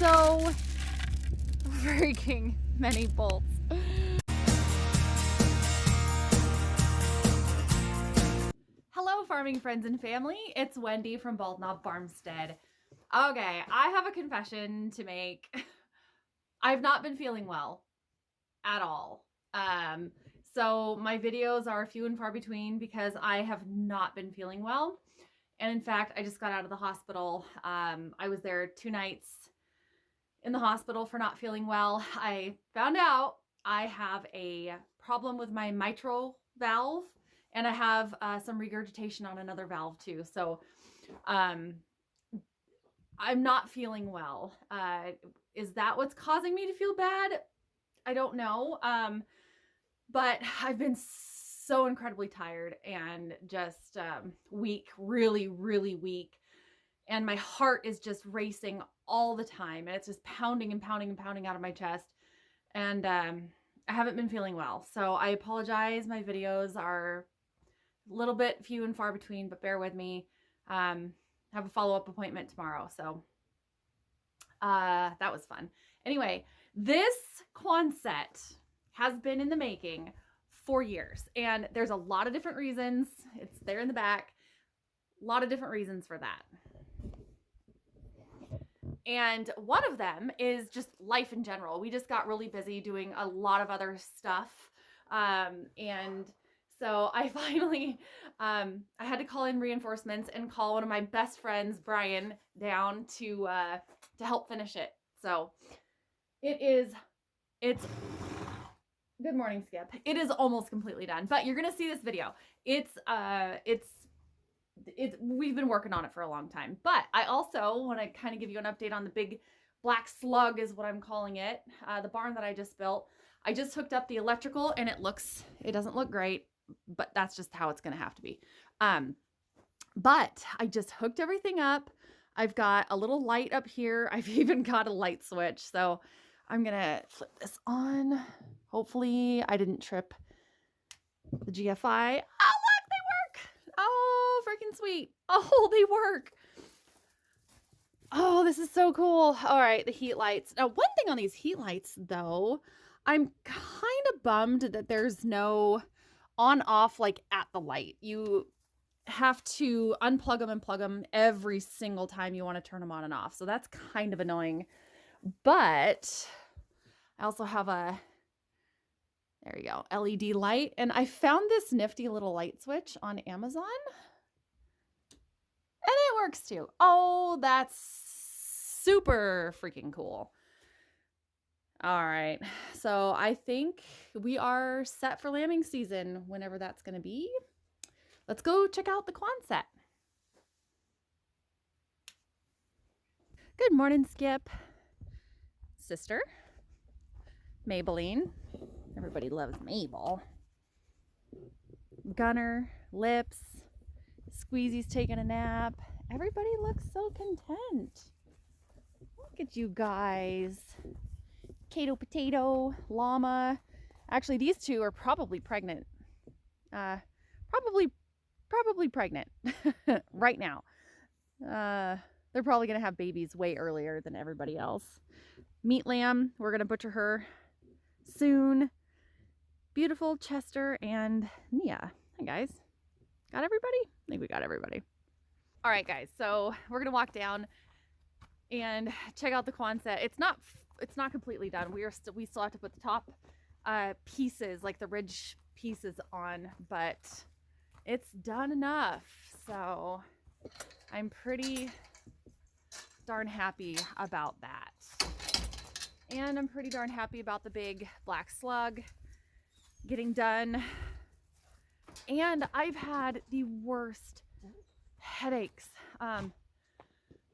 so freaking many bolts. Hello, farming friends and family. It's Wendy from Bald Knob Farmstead. Okay, I have a confession to make. I've not been feeling well at all. So my videos are few and far between because I have not been feeling well. And in fact, I just got out of the hospital. I was there 2 nights in the hospital for not feeling well. I found out I have a problem with my mitral valve, and I have some regurgitation on another valve too. So I'm not feeling well. Is that what's causing me to feel bad? I don't know. But I've been so incredibly tired and just weak, really, really weak. And my heart is just racing all the time. And it's just pounding and pounding and pounding out of my chest. And I haven't been feeling well. So I apologize. My videos are a little bit few and far between, but bear with me. I have a follow-up appointment tomorrow. So that was fun. Anyway, this Quonset has been in the making for years. And there's a lot of different reasons. It's there in the back. A lot of different reasons for that. And one of them is just life in general. We just got really busy doing a lot of other stuff. And so I finally, I had to call in reinforcements and call one of my best friends, Brian, down to help finish it. So it's, good morning, Skip. It is almost completely done, but you're going to see this video. We've been working on it for a long time, but I also want to kind of give you an update on the big black slug is what I'm calling it. The barn that I just built. I just hooked up the electrical and it doesn't look great, but that's just how it's going to have to be. But I just hooked everything up. I've got a little light up here. I've even got a light switch. So I'm going to flip this on. Hopefully I didn't trip the GFI. Oh, look, they work. Oh, freaking sweet. Oh, they work. Oh, this is so cool. All right, the heat lights. Now, one thing on these heat lights, though, I'm kind of bummed that there's no on-off like at the light. You have to unplug them and plug them every single time you want to turn them on and off. So that's kind of annoying. But I also have there we go, LED light. And I found this nifty little light switch on Amazon. And it works too. Oh, that's super freaking cool. All right. So I think we are set for lambing season, whenever that's going to be. Let's go check out the Quonset. Good morning, Skip. Sister. Maybelline. Everybody loves Mabel. Gunner, Lips, Squeezy's taking a nap. Everybody looks so content. Look at you guys. Kato Potato, Llama. Actually, these two are probably pregnant. Probably pregnant right now. They're probably going to have babies way earlier than everybody else. Meat Lamb, we're going to butcher her soon. Beautiful Chester and Nia. Hi, guys. Got everybody? I think we got everybody. All right, guys. So we're going to walk down and check out the Quonset. It's not completely done. We still have to put the top pieces, like the ridge pieces on, but it's done enough. So I'm pretty darn happy about that. And I'm pretty darn happy about the big black slug getting done. And I've had the worst headaches.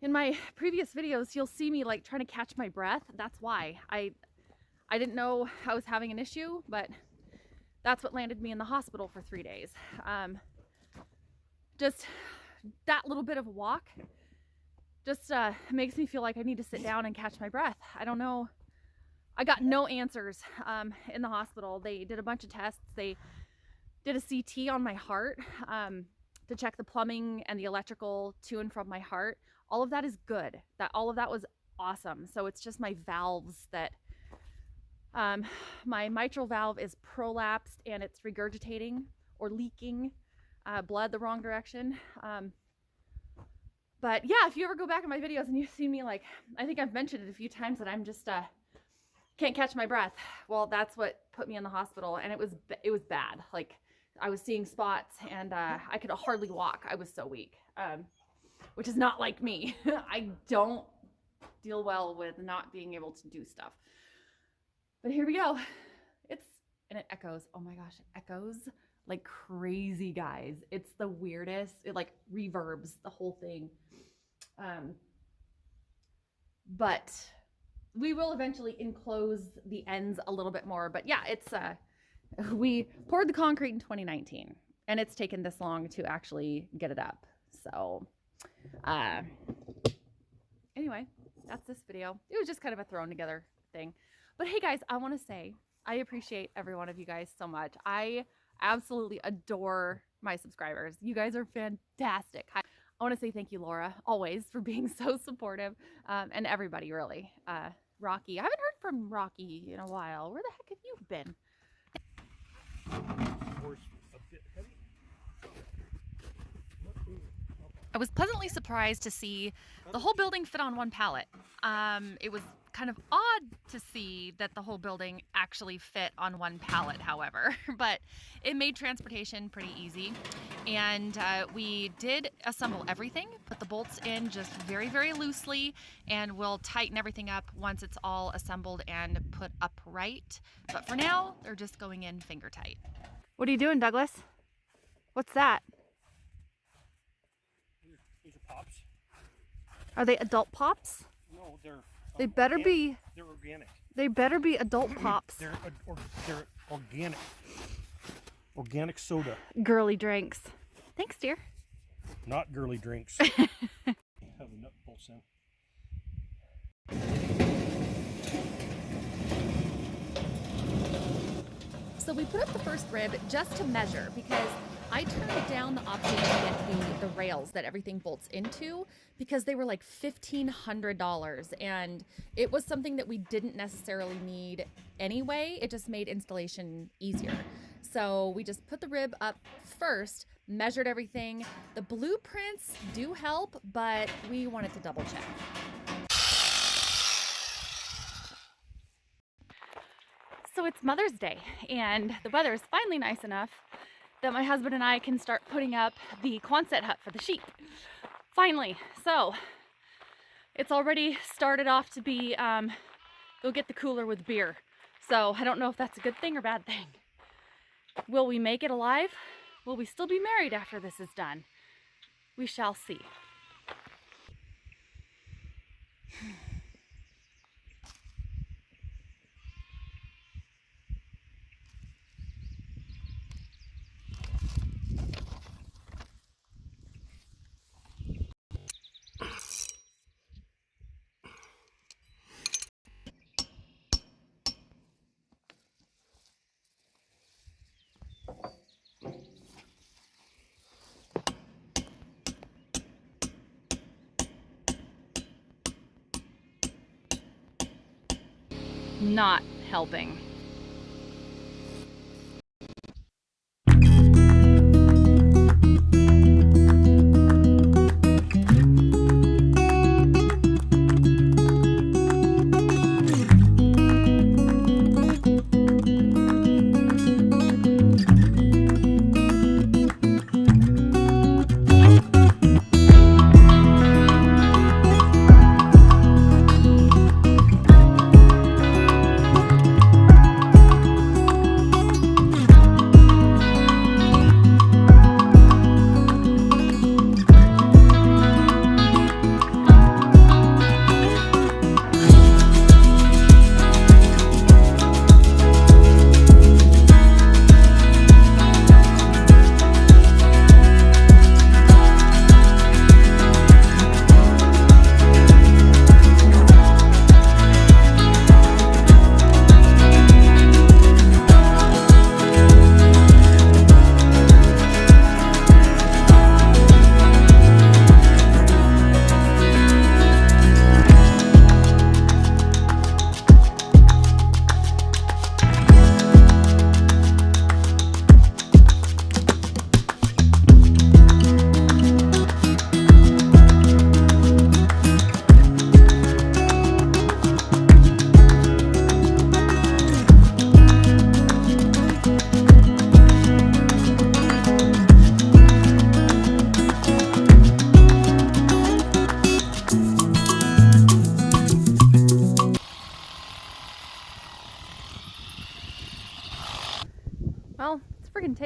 In my previous videos, you'll see me like trying to catch my breath. That's why. I didn't know I was having an issue, but that's what landed me in the hospital for 3 days. Just that little bit of a walk just makes me feel like I need to sit down and catch my breath. I don't know. I got no answers in the hospital. They did a bunch of tests. They did a CT on my heart to check the plumbing and the electrical to and from my heart. All of that is good. All of that was awesome. So it's just my valves that, my mitral valve is prolapsed and it's regurgitating or leaking blood the wrong direction. But yeah, if you ever go back in my videos and you see me, like, I think I've mentioned it a few times that I'm just can't catch my breath. Well, that's what put me in the hospital, and it was bad. Like, I was seeing spots, and I could hardly walk. I was so weak, which is not like me. I don't deal well with not being able to do stuff. But here we go. And it echoes. Oh my gosh, it echoes like crazy, guys. It's the weirdest. It like reverbs the whole thing. But we will eventually enclose the ends a little bit more. But yeah, it's we poured the concrete in 2019, and it's taken this long to actually get it up. So anyway, that's this video. It was just kind of a thrown together thing. But hey guys, I want to say I appreciate every one of you guys so much. I absolutely adore my subscribers. You guys are fantastic. I want to say thank you, Laura, always, for being so supportive, and everybody, really. Rocky, I haven't heard from Rocky in a while. Where the heck have you been? I was pleasantly surprised to see the whole building fit on one pallet. It was kind of odd to see that the whole building actually fit on one pallet, however, but it made transportation pretty easy. And we did assemble everything, put the bolts in just very, very loosely, and we'll tighten everything up once it's all assembled and put upright. But for now, they're just going in finger tight. What are you doing, Douglas? What's that? These are pops. Are they adult pops? No, they're... They better organic. be. They're organic. They better be adult pops. They're organic. Organic soda. Girly drinks. Thanks, dear. Not girly drinks. Have the nut bolts in. So we put up the first rib just to measure, because I turned down the option to get the rails that everything bolts into, because they were like $1,500, and it was something that we didn't necessarily need anyway. It just made installation easier. So we just put the rib up first, measured everything. The blueprints do help, but we wanted to double check. So it's Mother's Day, and the weather is finally nice enough that my husband and I can start putting up the Quonset hut for the sheep. Finally. So it's already started off to be, go get the cooler with beer. So I don't know if that's a good thing or bad thing. Will we make it alive? Will we still be married after this is done? We shall see. Not helping.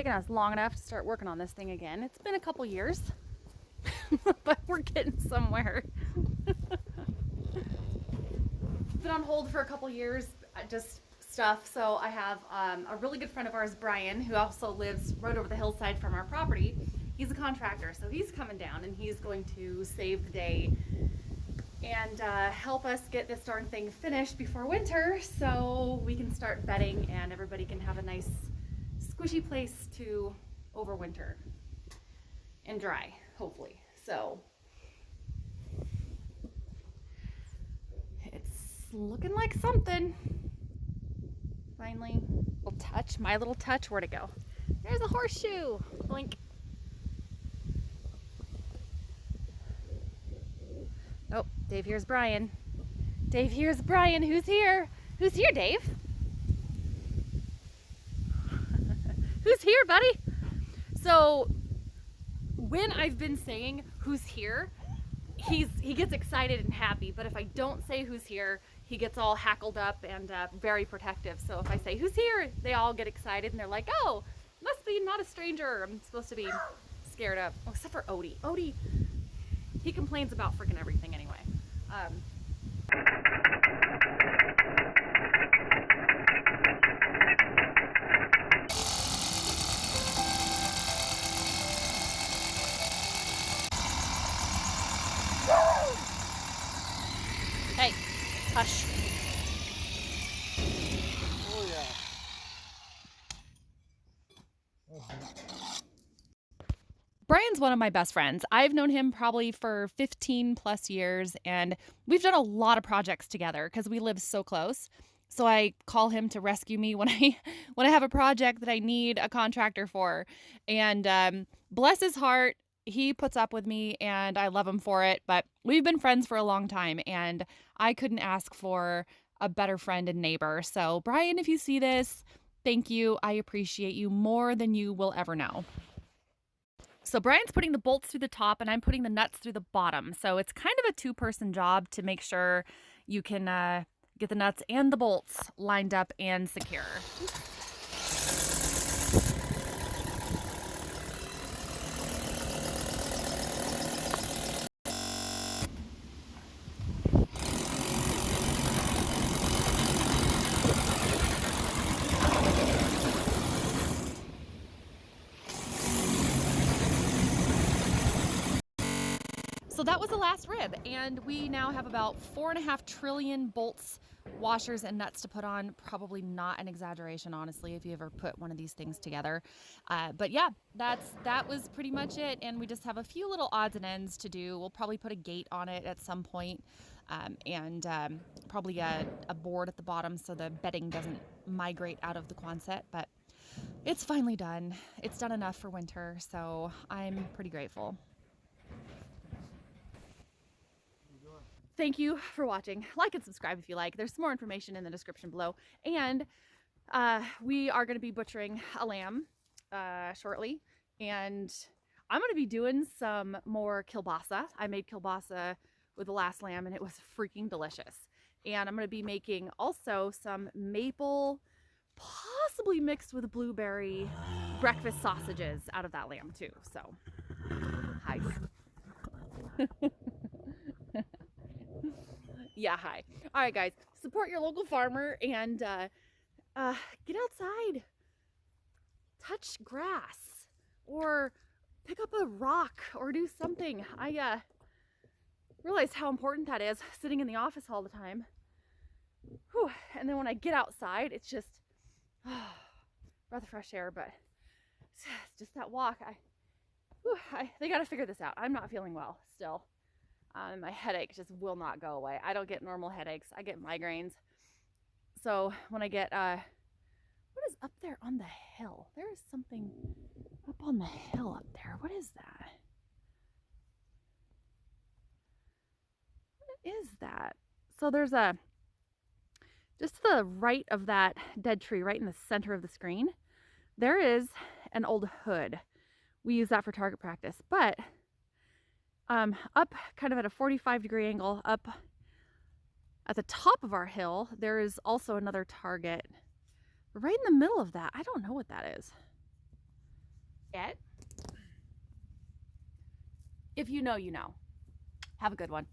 taken us long enough to start working on this thing again. It's been a couple years, but we're getting somewhere. Been on hold for a couple years, just stuff. So I have a really good friend of ours, Brian, who also lives right over the hillside from our property. He's a contractor, so he's coming down and he's going to save the day and help us get this darn thing finished before winter so we can start bedding and everybody can have a nice squishy place to overwinter and dry, hopefully. So it's looking like something. Finally, little touch, my little touch, where'd it go? There's a horseshoe, blink. Oh, Dave hears Brian. Dave hears Brian. Who's here? Who's here, Dave? Who's here, buddy? So when I've been saying who's here, he gets excited and happy. But if I don't say who's here, he gets all hackled up and very protective. So if I say who's here, they all get excited and they're like, oh, must be not a stranger. I'm supposed to be scared of. Oh, except for Odie. Odie, he complains about freaking everything anyway. Hey, hush. Oh yeah. Brian's one of my best friends. I've known him probably for 15 plus years, and we've done a lot of projects together because we live so close. So I call him to rescue me when I have a project that I need a contractor for. And bless his heart, he puts up with me and I love him for it. But we've been friends for a long time and I couldn't ask for a better friend and neighbor. So Brian, if you see this, thank you. I appreciate you more than you will ever know. So Brian's putting the bolts through the top and I'm putting the nuts through the bottom. So it's kind of a two-person job to make sure you can get the nuts and the bolts lined up and secure. So that was the last rib, and we now have about 4.5 trillion bolts, washers, and nuts to put on. Probably not an exaggeration, honestly, if you ever put one of these things together. But yeah, that was pretty much it, and we just have a few little odds and ends to do. We'll probably put a gate on it at some point, and probably a board at the bottom so the bedding doesn't migrate out of the Quonset, but it's finally done. It's done enough for winter, so I'm pretty grateful. Thank you for watching. Like and subscribe if you like. There's more information in the description below. And we are going to be butchering a lamb shortly. And I'm going to be doing some more kielbasa. I made kielbasa with the last lamb and it was freaking delicious. And I'm going to be making also some maple, possibly mixed with blueberry breakfast sausages out of that lamb too. So, hi. Yeah, hi. All right, guys, support your local farmer and get outside, touch grass, or pick up a rock or do something. I realized how important that is, sitting in the office all the time. Whew. And then when I get outside, it's just breath of fresh air, but it's just that walk. They got to figure this out. I'm not feeling well still. My headache just will not go away. I don't get normal headaches. I get migraines. So when I get, what is up there on the hill? There is something up on the hill up there. What is that? What is that? So there's just to the right of that dead tree, right in the center of the screen, there is an old hood. We use that for target practice, but up kind of at a 45-degree angle up at the top of our hill, there is also another target right in the middle of that. I don't know what that is. it. If you know, you know. Have a good one.